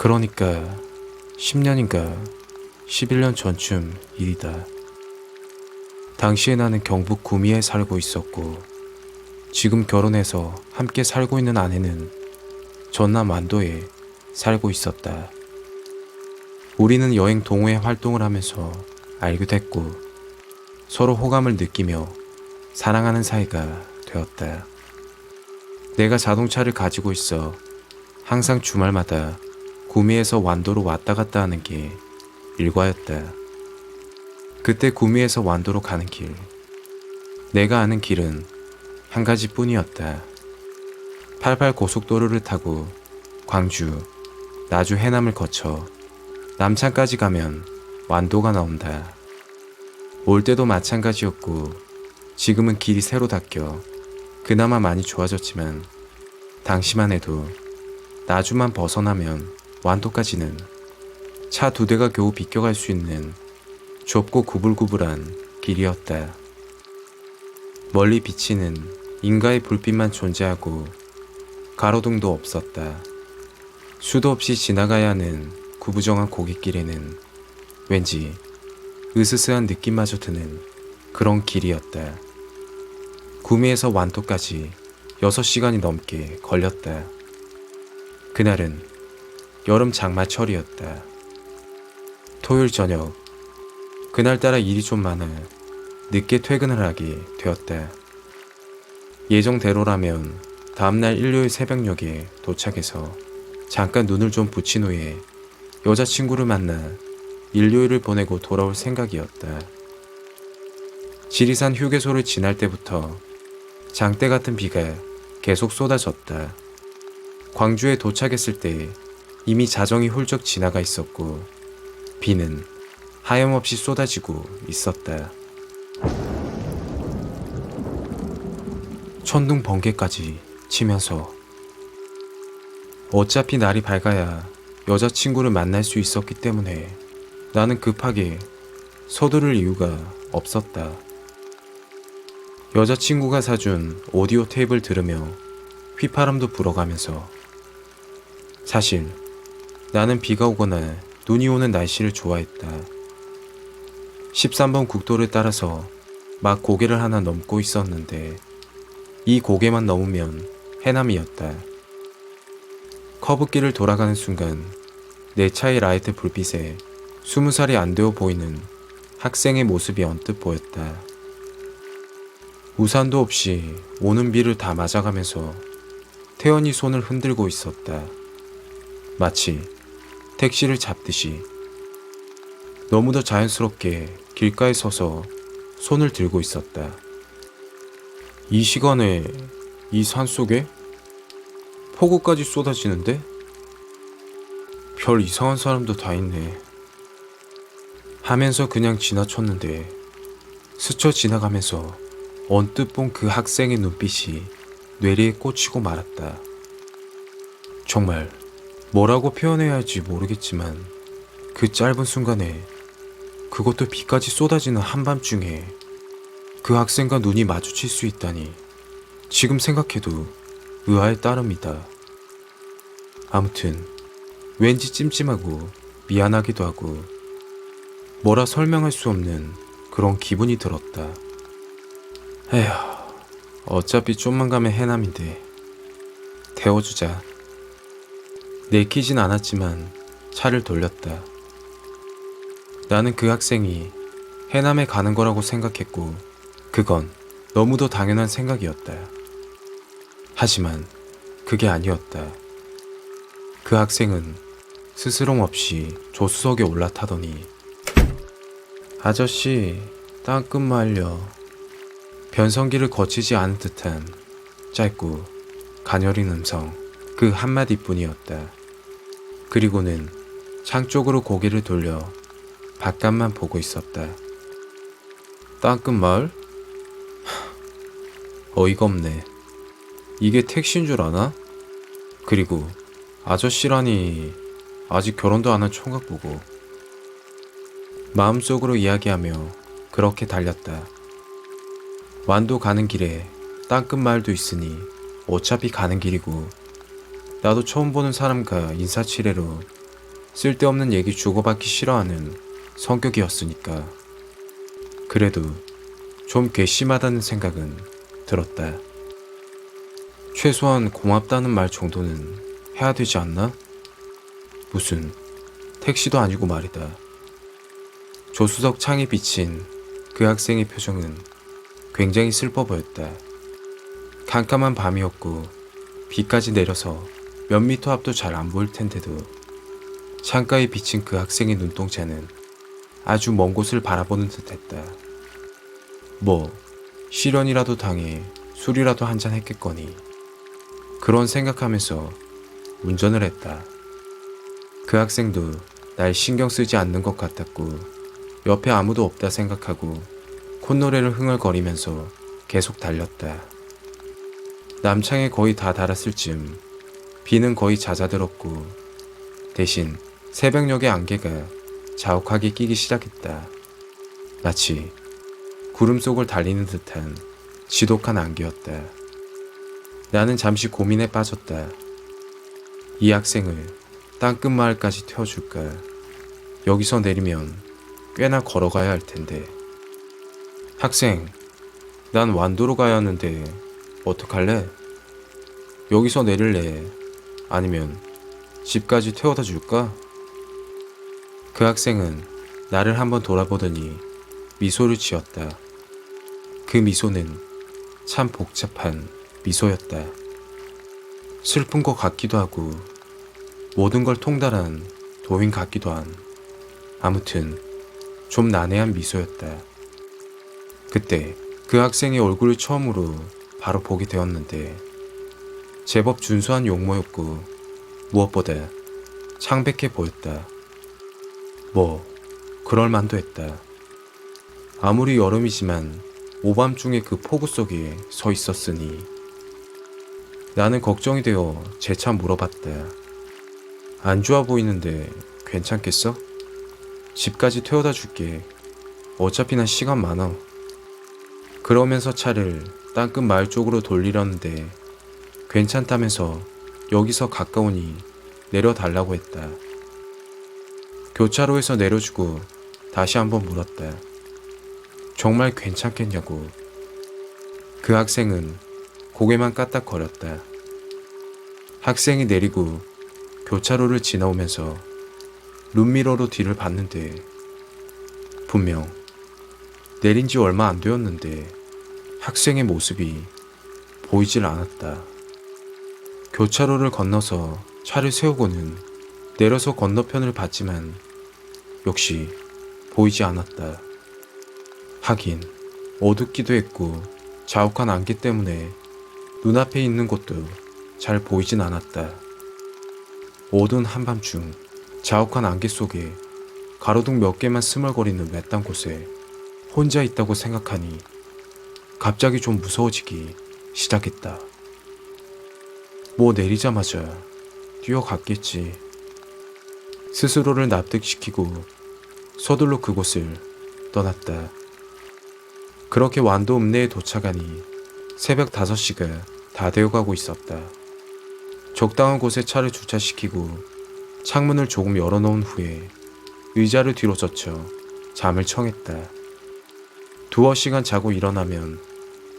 그러니까 10년인가 11년 전쯤 일이다. 당시에 나는 경북 구미에 살고 있었고 지금 결혼해서 함께 살고 있는 아내는 전남 완도에 살고 있었다. 우리는 여행 동호회 활동을 하면서 알게 됐고 서로 호감을 느끼며 사랑하는 사이가 되었다. 내가 자동차를 가지고 있어 항상 주말마다 구미에서 완도로 왔다 갔다 하는 게 일과였다. 그때 구미에서 완도로 가는 길, 내가 아는 길은 한 가지뿐이었다. 88 고속도로를 타고 광주, 나주 해남을 거쳐 남창까지 가면 완도가 나온다. 올 때도 마찬가지였고 지금은 길이 새로 닦여 그나마 많이 좋아졌지만 당시만 해도 나주만 벗어나면 완도까지는 차 2대가 겨우 비껴갈 수 있는 좁고 구불구불한 길이었다. 멀리 비치는 인가의 불빛만 존재하고 가로등도 없었다. 수도 없이 지나가야 하는 구부정한 고갯길에는 왠지 으스스한 느낌마저 드는 그런 길이었다. 구미에서 완도까지 6시간이 넘게 걸렸다. 그날은 여름 장마철이었다. 토요일 저녁, 그날따라 일이 좀 많아 늦게 퇴근을 하게 되었다. 예정대로라면 다음날 일요일 새벽녘에 도착해서 잠깐 눈을 좀 붙인 후에 여자친구를 만나 일요일을 보내고 돌아올 생각이었다. 지리산 휴게소를 지날 때부터 장대 같은 비가 계속 쏟아졌다. 광주에 도착했을 때 이미 자정이 훌쩍 지나가 있었고 비는 하염없이 쏟아지고 있었다. 천둥 번개까지 치면서 어차피 날이 밝아야 여자친구를 만날 수 있었기 때문에 나는 급하게 서두를 이유가 없었다. 여자친구가 사준 오디오 테이프를 들으며 휘파람도 불어가면서 사실 나는 비가 오거나 눈이 오는 날씨를 좋아했다. 13번 국도를 따라서 막 고개를 하나 넘고 있었는데 이 고개만 넘으면 해남이었다. 커브길을 돌아가는 순간 내 차의 라이트 불빛에 20살이 안 되어 보이는 학생의 모습이 언뜻 보였다. 우산도 없이 오는 비를 다 맞아가면서 태연히 손을 흔들고 있었다. 마치 택시를 잡듯이. 너무도 자연스럽게 길가에 서서 손을 들고 있었다. 이 시간에 이 산속에 폭우까지 쏟아지는데? 별 이상한 사람도 다 있네. 하면서 그냥 지나쳤는데 스쳐 지나가면서 언뜻 본 그 학생의 눈빛이 뇌리에 꽂히고 말았다. 정말 뭐라고 표현해야 할지 모르겠지만 그 짧은 순간에 그것도 비까지 쏟아지는 한밤중에 그 학생과 눈이 마주칠 수 있다니 지금 생각해도 의아에 따릅니다. 아무튼 왠지 찜찜하고 미안하기도 하고 뭐라 설명할 수 없는 그런 기분이 들었다. 에휴, 어차피 좀만 가면 해남인데 태워주자. 내키진 않았지만 차를 돌렸다. 나는 그 학생이 해남에 가는 거라고 생각했고 그건 너무도 당연한 생각이었다. 하지만 그게 아니었다. 그 학생은 스스럼 없이 조수석에 올라타더니 아저씨, 땅끝말려. 변성기를 거치지 않은 듯한 짧고 가녀린 음성 그 한마디뿐이었다. 그리고는 창 쪽으로 고개를 돌려 바깥만 보고 있었다. 땅끝마을? 어이가 없네. 이게 택시인 줄 아나? 그리고 아저씨라니 아직 결혼도 안 한 총각 보고. 마음속으로 이야기하며 그렇게 달렸다. 완도 가는 길에 땅끝마을도 있으니 어차피 가는 길이고 나도 처음 보는 사람과 인사치레로 쓸데없는 얘기 주고받기 싫어하는 성격이었으니까. 그래도 좀 괘씸하다는 생각은 들었다. 최소한 고맙다는 말 정도는 해야 되지 않나? 무슨 택시도 아니고 말이다. 조수석 창에 비친 그 학생의 표정은 굉장히 슬퍼 보였다. 캄캄한 밤이었고 비까지 내려서 몇 미터 앞도 잘 안 보일 텐데도 창가에 비친 그 학생의 눈동자는 아주 먼 곳을 바라보는 듯했다. 뭐 실연이라도 당해 술이라도 한잔 했겠거니. 그런 생각하면서 운전을 했다. 그 학생도 날 신경 쓰지 않는 것 같았고 옆에 아무도 없다 생각하고 콧노래를 흥얼거리면서 계속 달렸다. 남창에 거의 다 달았을 즈음 비는 거의 잦아들었고 대신 새벽녘의 안개가 자욱하게 끼기 시작했다. 마치 구름 속을 달리는 듯한 지독한 안개였다. 나는 잠시 고민에 빠졌다. 이 학생을 땅끝 마을까지 태워줄까? 여기서 내리면 꽤나 걸어가야 할 텐데. 학생, 난 완도로 가야 하는데 어떡할래? 여기서 내릴래? 아니면 집까지 태워다 줄까? 그 학생은 나를 한번 돌아보더니 미소를 지었다. 그 미소는 참 복잡한 미소였다. 슬픈 것 같기도 하고 모든 걸 통달한 도인 같기도 한, 아무튼 좀 난해한 미소였다. 그때 그 학생의 얼굴을 처음으로 바로 보게 되었는데 제법 준수한 용모였고 무엇보다 창백해 보였다. 뭐 그럴 만도 했다. 아무리 여름이지만 오밤중에 그 폭우 속에 서 있었으니. 나는 걱정이 되어 재차 물어봤다. 안 좋아 보이는데 괜찮겠어? 집까지 태워다 줄게. 어차피 난 시간 많아. 그러면서 차를 땅끝 마을 쪽으로 돌리려는데 괜찮다면서 여기서 가까우니 내려달라고 했다. 교차로에서 내려주고 다시 한번 물었다. 정말 괜찮겠냐고. 그 학생은 고개만 까딱거렸다. 학생이 내리고 교차로를 지나오면서 룸미러로 뒤를 봤는데 분명 내린 지 얼마 안 되었는데 학생의 모습이 보이질 않았다. 교차로를 건너서 차를 세우고는 내려서 건너편을 봤지만 역시 보이지 않았다. 하긴 어둡기도 했고 자욱한 안개 때문에 눈앞에 있는 곳도 잘 보이진 않았다. 어두운 한밤중 자욱한 안개 속에 가로등 몇 개만 스멀거리는 외딴 곳에 혼자 있다고 생각하니 갑자기 좀 무서워지기 시작했다. 뭐 내리자마자 뛰어갔겠지. 스스로를 납득시키고 서둘러 그곳을 떠났다. 그렇게 완도 읍내에 도착하니 새벽 5시가 다 되어가고 있었다. 적당한 곳에 차를 주차시키고 창문을 조금 열어놓은 후에 의자를 뒤로 젖혀 잠을 청했다. 두어 시간 자고 일어나면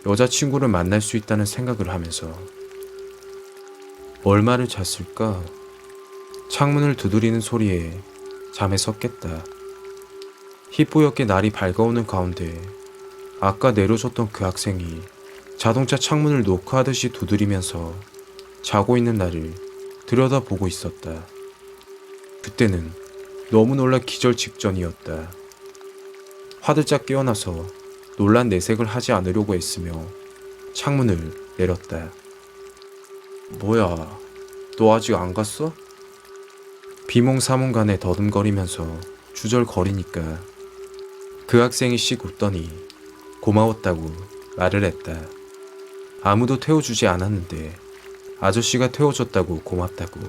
여자친구를 만날 수 있다는 생각을 하면서 얼마를 잤을까? 창문을 두드리는 소리에 잠에 섰겠다. 희뿌옇게 날이 밝아오는 가운데 아까 내려줬던 그 학생이 자동차 창문을 노크하듯이 두드리면서 자고 있는 나를 들여다보고 있었다. 그때는 너무 놀라 기절 직전이었다. 화들짝 깨어나서 놀란 내색을 하지 않으려고 애쓰며 창문을 내렸다. 뭐야, 너 아직 안 갔어? 비몽사몽간에 더듬거리면서 주절거리니까 그 학생이 씩 웃더니 고마웠다고 말을 했다. 아무도 태워주지 않았는데 아저씨가 태워줬다고 고맙다고.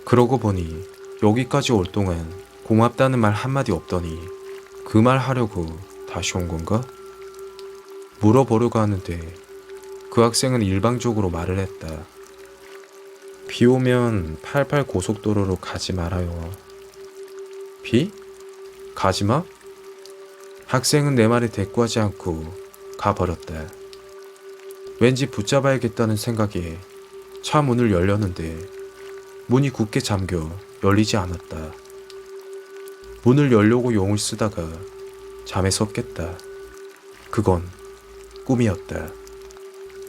그러고 보니 여기까지 올 동안 고맙다는 말 한마디 없더니 그 말 하려고 다시 온 건가? 물어보려고 하는데 그 학생은 일방적으로 말을 했다. 비 오면 88 고속도로로 가지 말아요. 비? 가지마? 학생은 내 말에 대꾸하지 않고 가버렸다. 왠지 붙잡아야겠다는 생각에 차 문을 열려는데 문이 굳게 잠겨 열리지 않았다. 문을 열려고 용을 쓰다가 잠에 섰겠다. 그건 꿈이었다.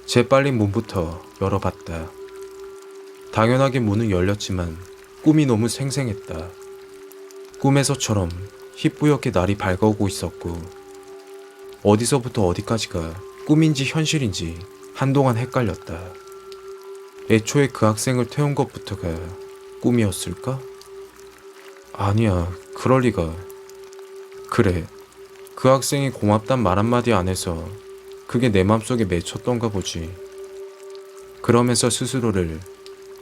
재빨리 문부터 열어봤다. 당연하게 문은 열렸지만 꿈이 너무 생생했다. 꿈에서처럼 희뿌옇게 날이 밝아오고 있었고 어디서부터 어디까지가 꿈인지 현실인지 한동안 헷갈렸다. 애초에 그 학생을 태운 것부터가 꿈이었을까? 아니야, 그럴 리가. 그래, 그 학생이 고맙단 말 한마디 안해서 그게 내 맘속에 맺혔던가 보지. 그러면서 스스로를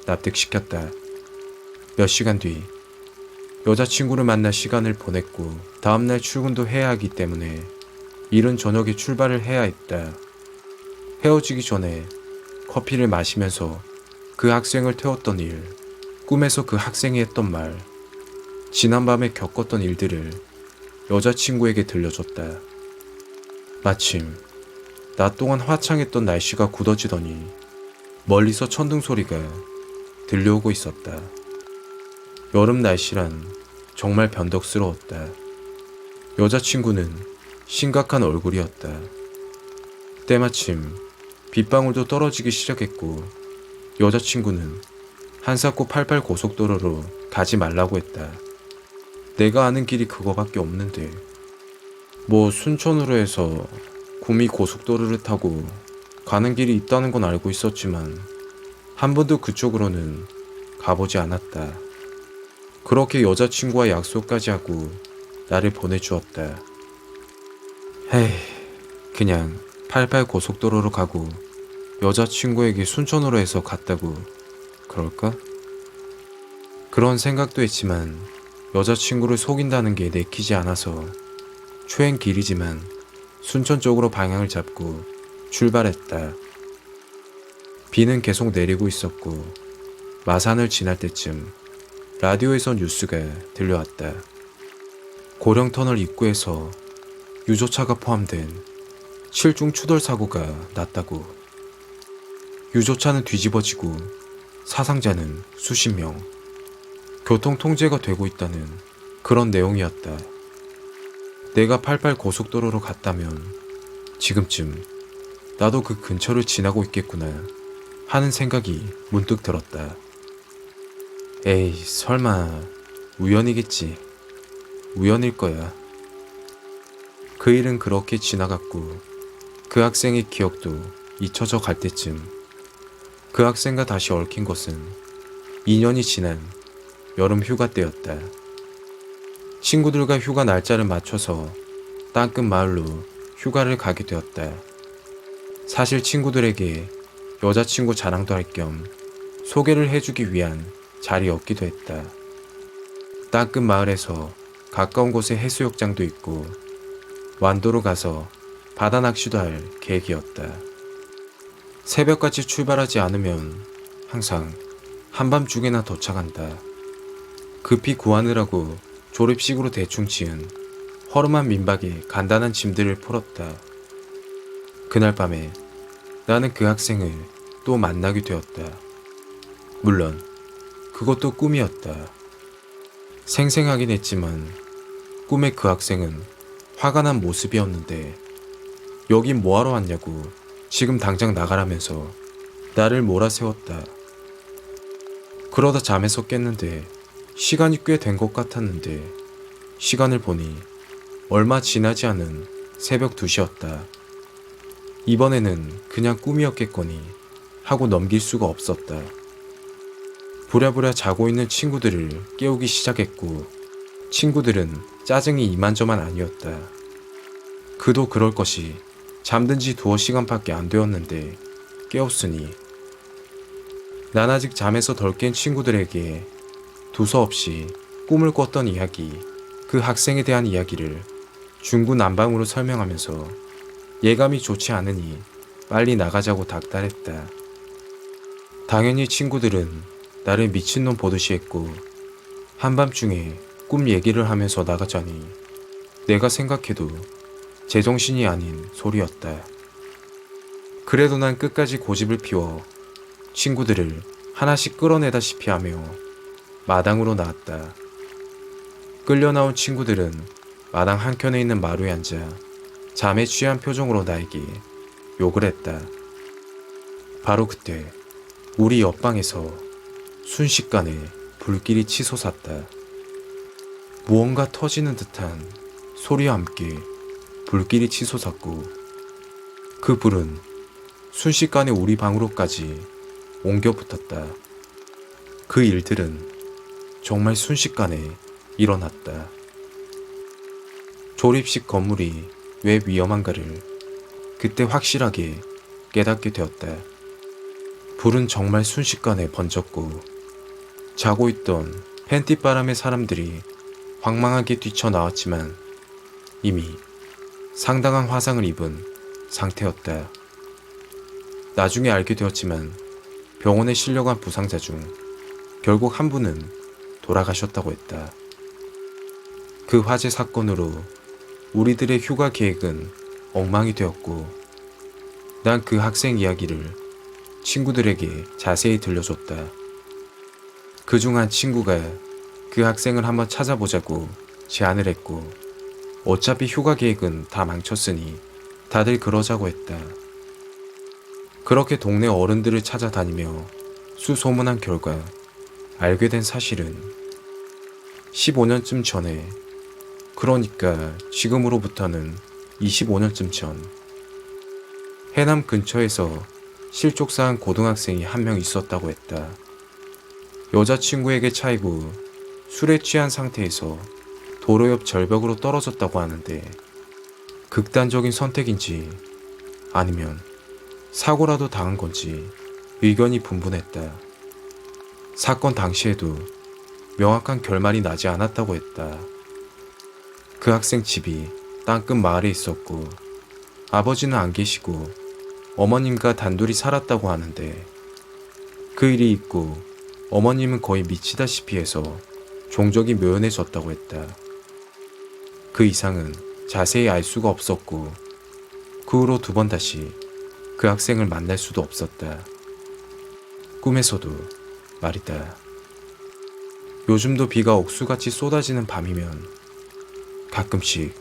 납득시켰다. 몇 시간 뒤 여자친구를 만날 시간을 보냈고 다음날 출근도 해야 하기 때문에 이른 저녁에 출발을 해야 했다. 헤어지기 전에 커피를 마시면서 그 학생을 태웠던 일, 꿈에서 그 학생이 했던 말, 지난밤에 겪었던 일들을 여자친구에게 들려줬다. 마침 낮 동안 화창했던 날씨가 굳어지더니 멀리서 천둥 소리가 들려오고 있었다. 여름 날씨란 정말 변덕스러웠다. 여자친구는 심각한 얼굴이었다. 때마침 빗방울도 떨어지기 시작했고 여자친구는 한사코 88 고속도로로 가지 말라고 했다. 내가 아는 길이 그거밖에 없는데 뭐 순천으로 해서 구미 고속도로를 타고 가는 길이 있다는 건 알고 있었지만 한 번도 그쪽으로는 가보지 않았다. 그렇게 여자친구와 약속까지 하고 나를 보내주었다. 헤이, 그냥 88 고속도로로 가고 여자친구에게 순천으로 해서 갔다고 그럴까? 그런 생각도 했지만 여자친구를 속인다는 게 내키지 않아서 초행 길이지만 순천 쪽으로 방향을 잡고 출발했다. 비는 계속 내리고 있었고 마산을 지날 때쯤 라디오에서 뉴스가 들려왔다. 고령터널 입구에서 유조차가 포함된 7중 추돌 사고가 났다고. 유조차는 뒤집어지고 사상자는 수십 명. 교통 통제가 되고 있다는 그런 내용이었다. 내가 88 고속도로로 갔다면 지금쯤 나도 그 근처를 지나고 있겠구나 하는 생각이 문득 들었다. 에이, 설마 우연이겠지. 우연일 거야. 그 일은 그렇게 지나갔고 그 학생의 기억도 잊혀져 갈 때쯤 그 학생과 다시 얽힌 것은 2년이 지난 여름 휴가 때였다. 친구들과 휴가 날짜를 맞춰서 땅끝 마을로 휴가를 가게 되었다. 사실 친구들에게 여자친구 자랑도 할 겸 소개를 해주기 위한 자리였기도 했다. 땅끝 마을에서 가까운 곳에 해수욕장도 있고 완도로 가서 바다 낚시도 할 계획이었다. 새벽같이 출발하지 않으면 항상 한밤중에나 도착한다. 급히 구하느라고 조립식으로 대충 지은 허름한 민박에 간단한 짐들을 풀었다. 그날 밤에 나는 그 학생을 또 만나게 되었다. 물론 그것도 꿈이었다. 생생하긴 했지만 꿈의 그 학생은 화가 난 모습이었는데 여긴 뭐하러 왔냐고 지금 당장 나가라면서 나를 몰아세웠다. 그러다 잠에서 깼는데 시간이 꽤 된 것 같았는데 시간을 보니 얼마 지나지 않은 새벽 2시였다. 이번에는 그냥 꿈이었겠거니 하고 넘길 수가 없었다. 부랴부랴 자고 있는 친구들을 깨우기 시작했고 친구들은 짜증이 이만저만 아니었다. 그도 그럴 것이 잠든 지 2시간밖에 안 되었는데 깨웠으니 난 아직 잠에서 덜 깬 친구들에게 두서없이 꿈을 꿨던 이야기, 그 학생에 대한 이야기를 중구난방으로 설명하면서 예감이 좋지 않으니 빨리 나가자고 닥달했다. 당연히 친구들은 나를 미친놈 보듯이 했고 한밤중에 꿈 얘기를 하면서 나가자니 내가 생각해도 제정신이 아닌 소리였다. 그래도 난 끝까지 고집을 피워 친구들을 하나씩 끌어내다시피 하며 마당으로 나왔다. 끌려 나온 친구들은 마당 한켠에 있는 마루에 앉아 잠에 취한 표정으로 나에게 욕을 했다. 바로 그때 우리 옆방에서 순식간에 불길이 치솟았다. 무언가 터지는 듯한 소리와 함께 불길이 치솟았고 그 불은 순식간에 우리 방으로까지 옮겨 붙었다. 그 일들은 정말 순식간에 일어났다. 조립식 건물이 왜 위험한가를 그때 확실하게 깨닫게 되었다. 불은 정말 순식간에 번졌고 자고 있던 팬티바람의 사람들이 황망하게 뛰쳐나왔지만 이미 상당한 화상을 입은 상태였다. 나중에 알게 되었지만 병원에 실려간 부상자 중 결국 한 분은 돌아가셨다고 했다. 그 화재 사건으로 우리들의 휴가 계획은 엉망이 되었고 난 그 학생 이야기를 친구들에게 자세히 들려줬다. 그중 한 친구가 그 학생을 한번 찾아보자고 제안을 했고 어차피 휴가 계획은 다 망쳤으니 다들 그러자고 했다. 그렇게 동네 어른들을 찾아다니며 수소문한 결과 알게 된 사실은 15년쯤 전에, 그러니까 지금으로부터는 25년쯤 전, 해남 근처에서 실족사한 고등학생이 한 명 있었다고 했다. 여자친구에게 차이고 술에 취한 상태에서 도로 옆 절벽으로 떨어졌다고 하는데 극단적인 선택인지 아니면 사고라도 당한 건지 의견이 분분했다. 사건 당시에도 명확한 결말이 나지 않았다고 했다. 그 학생 집이 땅끝 마을에 있었고 아버지는 안 계시고 어머님과 단둘이 살았다고 하는데 그 일이 있고 어머님은 거의 미치다시피 해서 종적이 묘연해졌다고 했다. 그 이상은 자세히 알 수가 없었고 그 후로 두 번 다시 그 학생을 만날 수도 없었다. 꿈에서도 말이다. 요즘도 비가 억수같이 쏟아지는 밤이면 가끔씩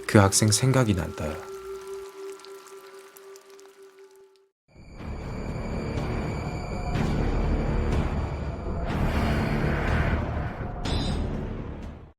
그 학생 생각이 난다.